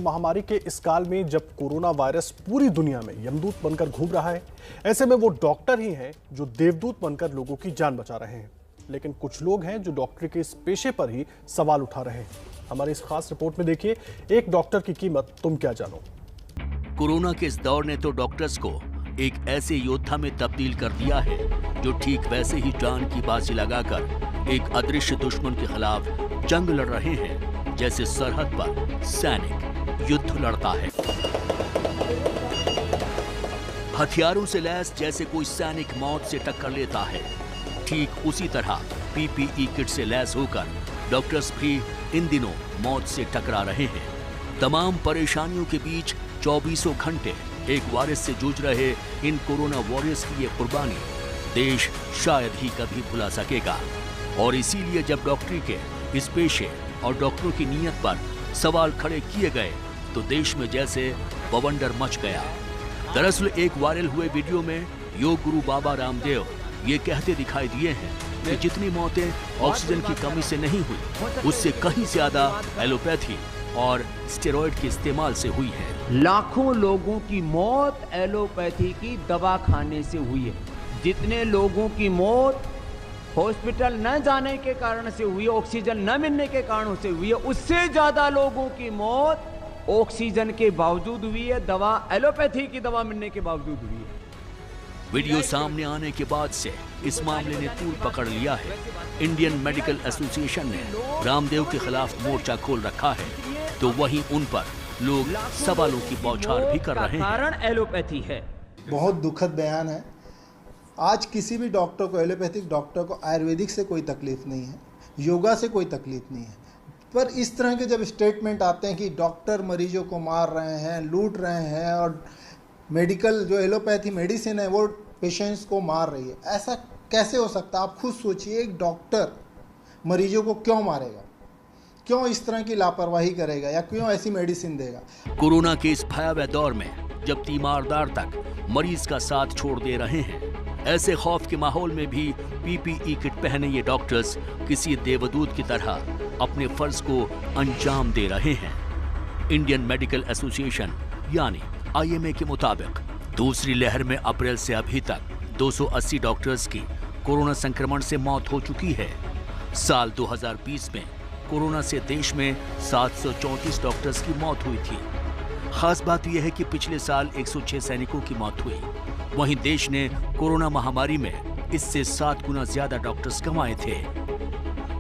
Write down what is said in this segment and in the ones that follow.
महामारी के इस काल में जब कोरोना वायरस पूरी दुनिया में यमदूत बनकर घूम रहा है, ऐसे में वो डॉक्टर ही हैं जो देवदूत बनकर लोगों की जान बचा रहे हैं। लेकिन कुछ लोग हैं जो डॉक्टरी के इस पेशे पर ही सवाल उठा रहे हैं। हमारी इस खास रिपोर्ट में देखिए, एक डॉक्टर की कीमत तुम क्या जानो। कोरोना के इस दौर ने तो डॉक्टर्स को एक ऐसे योद्धा में तब्दील कर दिया है जो ठीक वैसे ही जान की बाजी लगाकर एक अदृश्य दुश्मन के खिलाफ जंग लड़ रहे हैं, जैसे सरहद पर सैनिक युद्ध लड़ता है। हथियारों से लैस जैसे कोई सैनिक मौत से टक्कर लेता है, ठीक उसी तरह पीपीई किट से लैस होकर डॉक्टर्स भी इन दिनों मौत से टकरा रहे हैं। तमाम परेशानियों के बीच 24 घंटे एक वायरस से जूझ रहे इन कोरोना वॉरियर्स की ये कुर्बानी देश शायद ही कभी भुला सकेगा। और इसीलिए जब डॉक्टरी के इस पेशे और डॉक्टरों की नीयत पर सवाल खड़े किए गए तो देश में जैसे बवंडर मच गया। दरअसल एक वायरल हुए वीडियो में योग गुरु बाबा रामदेव ये कहते दिखाई दिए हैं कि जितनी मौतें ऑक्सीजन की कमी से नहीं हुई, उससे कहीं ज्यादा एलोपैथी और स्टेरॉइड के इस्तेमाल से हुई है। लाखों लोगों की मौत एलोपैथी की दवा खाने से हुई है। जितने लोगों की मौत हॉस्पिटल न जाने के कारण से हुई, ऑक्सीजन न मिलने के कारण से हुई है, उससे ज्यादा लोगों की मौत ऑक्सीजन के बावजूद हुई है, दवा एलोपैथी की दवा मिलने के बावजूद हुई है। वीडियो सामने आने के बाद से इस मामले ने तूल पकड़ लिया है। इंडियन मेडिकल एसोसिएशन ने रामदेव के खिलाफ मोर्चा खोल रखा है, तो वहीं उन पर लोग सवालों की बौछार भी कर रहे हैं। कारण एलोपैथी है। बहुत दुखद बयान है। आज किसी भी डॉक्टर को, एलोपैथिक डॉक्टर को आयुर्वेदिक से कोई तकलीफ नहीं है, योगा से कोई तकलीफ नहीं है, पर इस तरह के जब स्टेटमेंट आते हैं कि डॉक्टर मरीजों को मार रहे हैं, लूट रहे हैं और मेडिकल जो एलोपैथी मेडिसिन है वो पेशेंट्स को मार रही है, ऐसा कैसे हो सकता है? आप खुद सोचिए, एक डॉक्टर मरीजों को क्यों मारेगा, क्यों इस तरह की लापरवाही करेगा या क्यों ऐसी मेडिसिन देगा? कोरोना के इस भयावह दौर में जब तीमारदार तक मरीज का साथ छोड़ दे रहे हैं, ऐसे खौफ के माहौल में भी पीपीई किट पहने ये डॉक्टर्स किसी देवदूत की तरह अपने फर्ज को अंजाम दे रहे हैं। इंडियन मेडिकल एसोसिएशन यानी आईएमए के मुताबिक दूसरी लहर में अप्रैल से अभी तक 280 डॉक्टर्स की कोरोना संक्रमण से मौत हो चुकी है। साल 2020 में कोरोना से देश में 734 डॉक्टर्स की मौत हुई थी। खास बात यह है कि पिछले साल 106 सैनिकों की मौत हुई। वहीं देश ने कोरोना महामारी में इससे 7 गुना ज्यादा डॉक्टर्स गंवाए थे।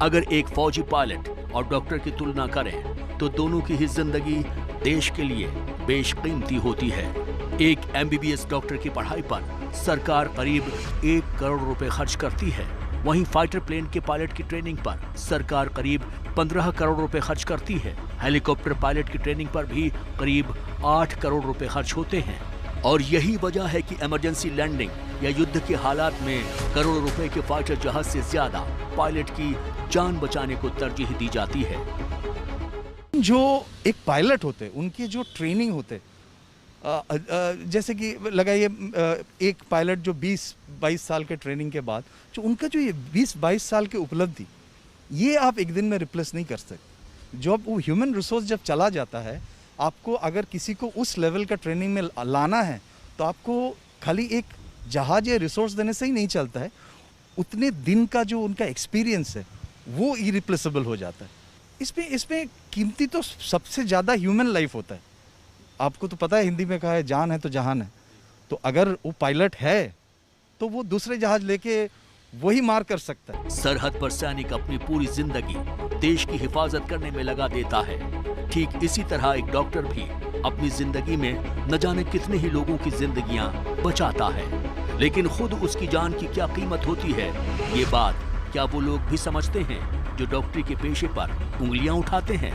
अगर एक फौजी पायलट और डॉक्टर की तुलना करें तो दोनों की ही जिंदगी देश के लिए बेशकीमती होती है। एक एमबीबीएस डॉक्टर की पढ़ाई पर सरकार करीब 1 करोड़ रुपए खर्च करती है। वहीं फाइटर प्लेन के पायलट की ट्रेनिंग पर सरकार करीब 15 करोड़ रुपए खर्च करती है। हेलीकॉप्टर पायलट की ट्रेनिंग पर भी करीब 8 करोड़ रुपए खर्च होते हैं। और यही वजह है कि इमरजेंसी लैंडिंग या युद्ध के हालात में करोड़ों रुपए के फाइटर जहाज से ज्यादा पायलट की जान बचाने को तरजीह दी जाती है। जो एक पायलट होते उनकी जो ट्रेनिंग होते, जैसे कि लगाइए एक पायलट जो 20-22 साल के ट्रेनिंग के बाद जो उनका जो ये 20-22 साल की उपलब्धि, ये आप एक दिन में रिप्लेस नहीं कर सकते। जब वो ह्यूमन रिसोर्स जब चला जाता है, आपको अगर किसी को उस लेवल का ट्रेनिंग में लाना है तो आपको खाली एक जहाज या रिसोर्स देने से ही नहीं चलता है। उतने दिन का जो उनका एक्सपीरियंस है वो इरिप्लेसेबल हो जाता है। इसमें कीमती तो सबसे ज़्यादा ह्यूमन लाइफ होता है। आपको तो पता है, हिंदी में कहा है जान है तो जहान है। तो अगर वो पायलट है तो वो दूसरे जहाज लेके वही मार कर सकता है। सरहद पर सैनिक अपनी पूरी जिंदगी देश की हिफाजत करने में लगा देता है। ठीक इसी तरह एक डॉक्टर भी अपनी जिंदगी में न जाने कितने ही लोगों की जिंदगियां बचाता है, लेकिन खुद उसकी जान की क्या कीमत होती है, ये बात क्या वो लोग भी समझते हैं जो डॉक्टरी के पेशे पर उंगलियां उठाते हैं?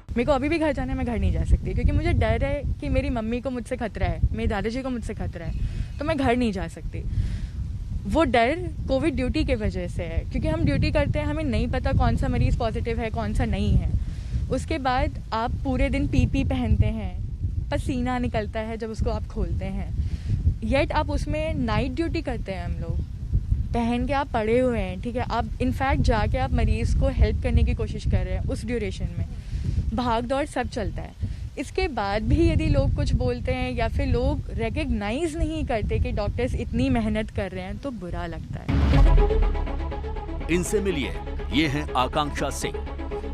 मेरे को अभी भी घर जाना है, मैं घर नहीं जा सकती क्योंकि मुझे डर है कि मेरी मम्मी को मुझसे खतरा है, मेरे दादाजी को मुझसे खतरा है, तो मैं घर नहीं जा सकती। वो डर कोविड ड्यूटी की वजह से है, क्योंकि हम ड्यूटी करते हैं, हमें नहीं पता कौन सा मरीज़ पॉजिटिव है कौन सा नहीं है। उसके बाद आप पूरे दिन पीपी पहनते हैं, पसीना निकलता है जब उसको आप खोलते हैं, येट आप उसमें नाइट ड्यूटी करते हैं। हम लोग पहन के आप पड़े हुए हैं, ठीक है, आप इनफैक्ट जाके आप मरीज़ को हेल्प करने की कोशिश कर रहे हैं उस ड्यूरेशन में। भाग दौड़ सब चलता है। इसके बाद भी यदि लोग कुछ बोलते हैं या फिर लोग रिकग्नाइज नहीं करते कि डॉक्टर्स इतनी मेहनत कर रहे हैं तो बुरा लगता है। इनसे मिलिए, ये हैं आकांक्षा सिंह।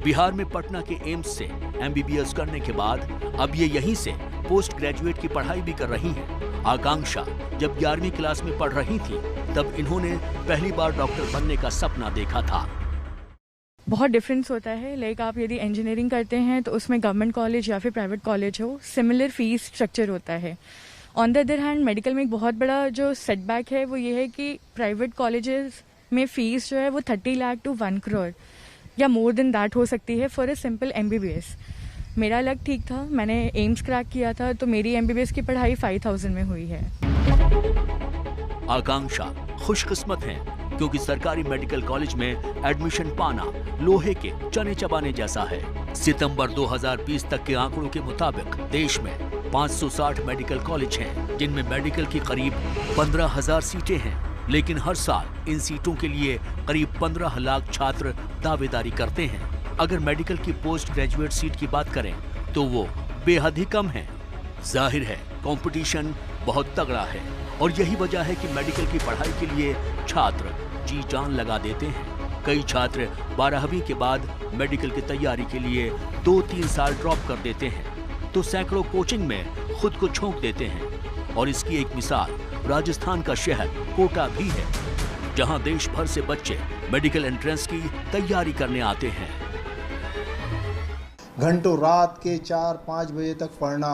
बिहार में पटना के एम्स से MBBS करने के बाद अब ये यहीं से पोस्ट ग्रेजुएट की पढ़ाई भी कर रही हैं। आकांक्षा जब 11वीं क्लास में पढ़ रही थी तब इन्होंने पहली बार डॉक्टर बनने का सपना देखा था। बहुत डिफरेंस होता है। लाइक आप यदि इंजीनियरिंग करते हैं तो उसमें गवर्नमेंट कॉलेज या फिर प्राइवेट कॉलेज हो, सिमिलर फीस स्ट्रक्चर होता है। On the other hand medical में एक बहुत बड़ा जो सेटबैक है वो ये है कि प्राइवेट कॉलेजेस में फीस जो है वो 30 लाख टू 1 करोड़ या मोर देन दैट हो सकती है फॉर अ सिंपल MBBS। मेरा लक ठीक था, मैंने एम्स क्रैक किया था तो मेरी MBBS की पढ़ाई 5000 में हुई है। आकांक्षा खुशकिस्मत हैं क्योंकि सरकारी मेडिकल कॉलेज में एडमिशन पाना लोहे के चने चबाने जैसा है। सितंबर 2020 तक के आंकड़ों के मुताबिक देश में 560 मेडिकल कॉलेज हैं, जिनमें मेडिकल की करीब 15,000 सीटें हैं। लेकिन हर साल इन सीटों के लिए करीब 15 लाख छात्र दावेदारी करते हैं। अगर मेडिकल की पोस्ट ग्रेजुएट सीट की बात करें तो वो बेहद ही कम है। जाहिर है कंपटीशन बहुत तगड़ा है और यही वजह है कि मेडिकल की पढ़ाई के लिए छात्र जी जान लगा देते हैं। कई छात्र 12वीं के बाद मेडिकल की तैयारी के लिए 2-3 साल ड्रॉप कर देते हैं तो सैकड़ों कोचिंग में खुद को झोंक देते हैं। और इसकी एक मिसाल राजस्थान का शहर कोटा भी है, जहां देश भर से बच्चे मेडिकल एंट्रेंस की तैयारी करने आते हैं। घंटों रात के 4-5 बजे तक पढ़ना,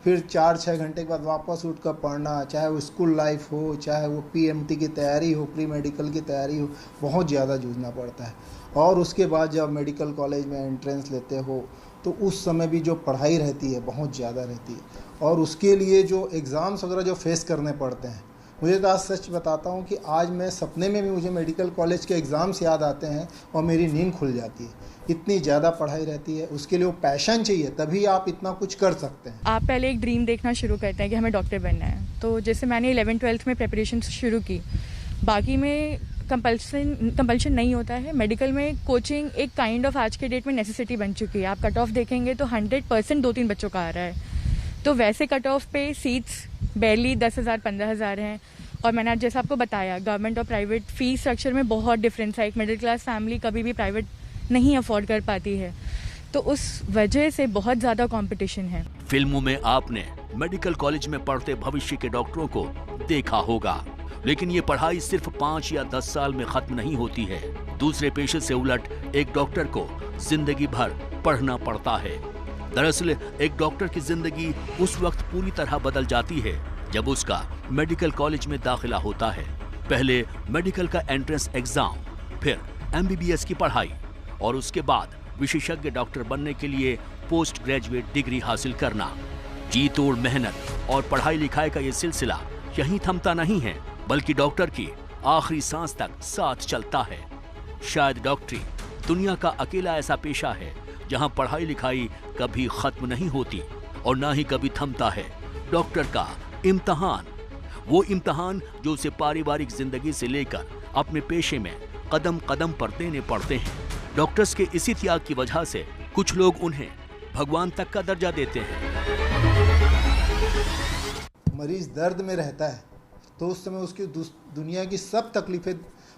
फिर 4-6 घंटे के बाद वापस उठकर पढ़ना, चाहे वो स्कूल लाइफ हो, चाहे वो PMT की तैयारी हो, प्री मेडिकल की तैयारी हो, बहुत ज़्यादा जूझना पड़ता है। और उसके बाद जब मेडिकल कॉलेज में एंट्रेंस लेते हो तो उस समय भी जो पढ़ाई रहती है बहुत ज़्यादा रहती है और उसके लिए जो एग्ज़ाम्स वगैरह जो फेस करने पड़ते हैं। मुझे तो आज सच बताता हूँ कि आज मैं सपने में भी मुझे मेडिकल कॉलेज के एग्ज़ाम्स याद आते हैं और मेरी नींद खुल जाती है। इतनी ज़्यादा पढ़ाई रहती है, उसके लिए वो पैशन चाहिए, तभी आप इतना कुछ कर सकते हैं। आप पहले एक ड्रीम देखना शुरू करते हैं कि हमें डॉक्टर बनना है। तो जैसे मैंने 11th-12th में प्रिपरेशन शुरू की, बाकी में कंपल्शन नहीं होता है। मेडिकल में कोचिंग एक काइंड ऑफ आज के डेट में नेसेसिटी बन चुकी है। आप कट ऑफ देखेंगे तो 100% 2-3 बच्चों का आ रहा है। तो वैसे कट ऑफ पे सीट्स बैरली 10,000 15,000 हैं। और मैंने आज जैसा आपको बताया गवर्नमेंट और प्राइवेट फीस स्ट्रक्चर में बहुत डिफरेंस है। एक मिडिल क्लास फैमिली कभी भी प्राइवेट नहीं अफोर्ड कर पाती है, तो उस वजह से बहुत ज़्यादा कंपटीशन है। फिल्मों में आपने मेडिकल कॉलेज में पढ़ते भविष्य के डॉक्टरों को देखा होगा, लेकिन ये पढ़ाई सिर्फ 5 या 10 साल में खत्म नहीं होती है। दूसरे पेशे से उलट एक डॉक्टर को जिंदगी भर पढ़ना पड़ता है। दरअसल एक डॉक्टर की जिंदगी उस वक्त पूरी तरह बदल जाती है जब उसका मेडिकल कॉलेज में दाखिला होता है। पहले मेडिकल का एंट्रेंस एग्जाम, फिर MBBS की पढ़ाई और उसके बाद विशेषज्ञ डॉक्टर बनने के लिए पोस्ट ग्रेजुएट डिग्री हासिल करना। जी तोड़ मेहनत और पढ़ाई लिखाई का ये सिलसिला यहीं थमता नहीं है, बल्कि डॉक्टर की आखिरी सांस तक साथ चलता है। शायद डॉक्टरी दुनिया का अकेला ऐसा पेशा है जहां पढ़ाई लिखाई कभी खत्म नहीं होती और ना ही कभी थमता है। डॉक्टर का इम्तिहान, वो इम्तिहान जो उसे पारिवारिक जिंदगी से लेकर अपने पेशे में कदम कदम पर देने पड़ते हैं। डॉक्टर्स के इसी त्याग की वजह से कुछ लोग उन्हें भगवान तक का दर्जा देते हैं। मरीज दर्द में रहता है तो उस समय उसकी दुनिया की सब तकलीफें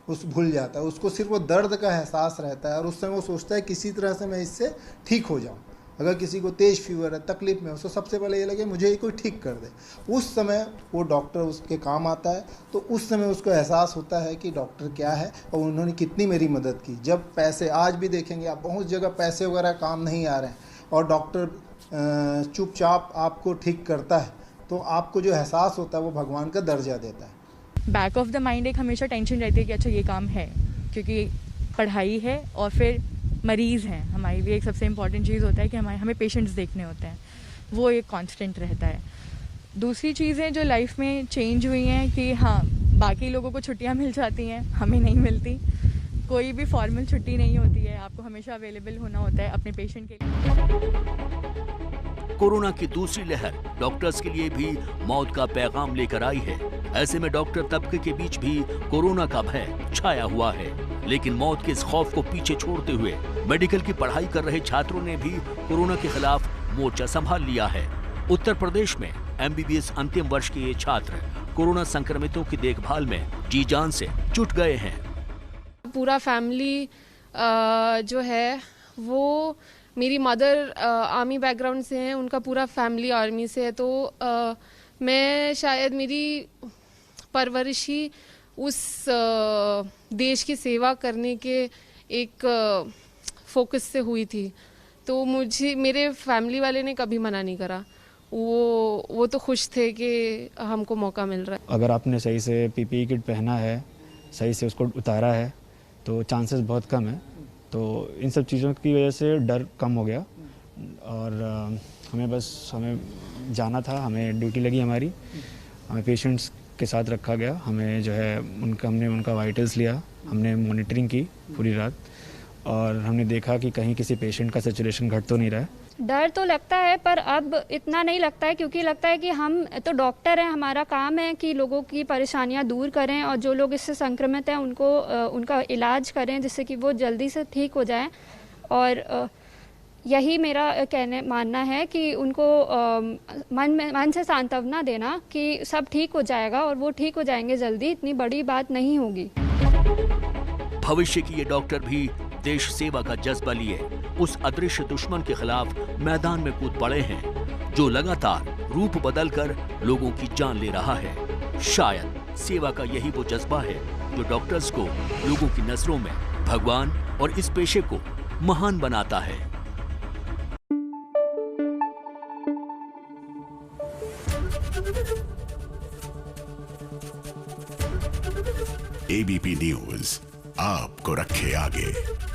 उस भूल जाता है, उसको सिर्फ वो दर्द का एहसास रहता है और उस समय वो सोचता है किसी तरह से मैं इससे ठीक हो जाऊं। अगर किसी को तेज फीवर है, तकलीफ में, उसको सबसे पहले ये लगे मुझे ये कोई ठीक कर दे। उस समय वो डॉक्टर उसके काम आता है, तो उस समय उसको एहसास होता है कि डॉक्टर क्या है और उन्होंने कितनी मेरी मदद की। जब पैसे, आज भी देखेंगे आप बहुत जगह पैसे वगैरह काम नहीं आ रहे हैं और डॉक्टर चुपचाप आपको ठीक करता है, तो आपको जो एहसास होता है वो भगवान का दर्जा देता है। बैक ऑफ द माइंड एक हमेशा टेंशन रहती है कि अच्छा ये काम है, क्योंकि पढ़ाई है और फिर मरीज़ हैं। हमारी भी एक सबसे इम्पॉर्टेंट चीज़ होता है कि हमें पेशेंट्स देखने होते हैं, वो एक कांस्टेंट रहता है। दूसरी चीज़ें जो लाइफ में चेंज हुई हैं कि हाँ, बाकी लोगों को छुट्टियां मिल जाती हैं, हमें नहीं मिलती। कोई भी फॉर्मल छुट्टी नहीं होती है, आपको हमेशा अवेलेबल होना होता है अपने पेशेंट के लिए। कोरोना की दूसरी लहर डॉक्टर्स के लिए भी मौत का पैगाम लेकर आई है। ऐसे में डॉक्टर तबके के बीच भी कोरोना का भय छाया हुआ है। लेकिन मौत के इस खौफ को पीछे छोड़ते हुए मेडिकल की पढ़ाई कर रहे छात्रों ने भी कोरोना के खिलाफ मोर्चा संभाल लिया है। उत्तर प्रदेश में MBBS अंतिम वर्ष के ये छात्र कोरोना संक्रमितों की देखभाल में जी जान से जुट गए हैं। पूरा फैमिली जो है वो, मेरी मदर आर्मी बैकग्राउंड से हैं, उनका पूरा फैमिली आर्मी से है, तो मैं शायद मेरी परवरिश ही उस देश की सेवा करने के एक फोकस से हुई थी। तो मुझे मेरे फैमिली वाले ने कभी मना नहीं करा, वो तो खुश थे कि हमको मौका मिल रहा है। अगर आपने सही से PPE किट पहना है, सही से उसको उतारा है, तो चांसेस बहुत कम है। तो इन सब चीज़ों की वजह से डर कम हो गया और हमें जाना था, हमें ड्यूटी लगी हमारी, हमें पेशेंट्स के साथ रखा गया, हमें जो है हमने उनका वाइटल्स लिया, हमने मॉनिटरिंग की पूरी रात और हमने देखा कि कहीं किसी पेशेंट का सैचुरेशन घट तो नहीं रहा है। डर तो लगता है पर अब इतना नहीं लगता है, क्योंकि लगता है कि हम तो डॉक्टर हैं, हमारा काम है कि लोगों की परेशानियां दूर करें और जो लोग इससे संक्रमित हैं उनको उनका इलाज करें जिससे कि वो जल्दी से ठीक हो जाएं। और यही मेरा मानना है कि उनको मन से सांत्वना देना कि सब ठीक हो जाएगा और वो ठीक हो जाएंगे जल्दी, इतनी बड़ी बात नहीं होगी। भविष्य की ये डॉक्टर भी देश सेवा का जज्बा लिए उस अदृश्य दुश्मन के खिलाफ मैदान में कूद पड़े हैं जो लगातार रूप बदलकर लोगों की जान ले रहा है। शायद सेवा का यही वो जज्बा है जो डॉक्टर्स को लोगों की नजरों में भगवान और इस पेशे को महान बनाता है। ABP न्यूज आपको रखे आगे।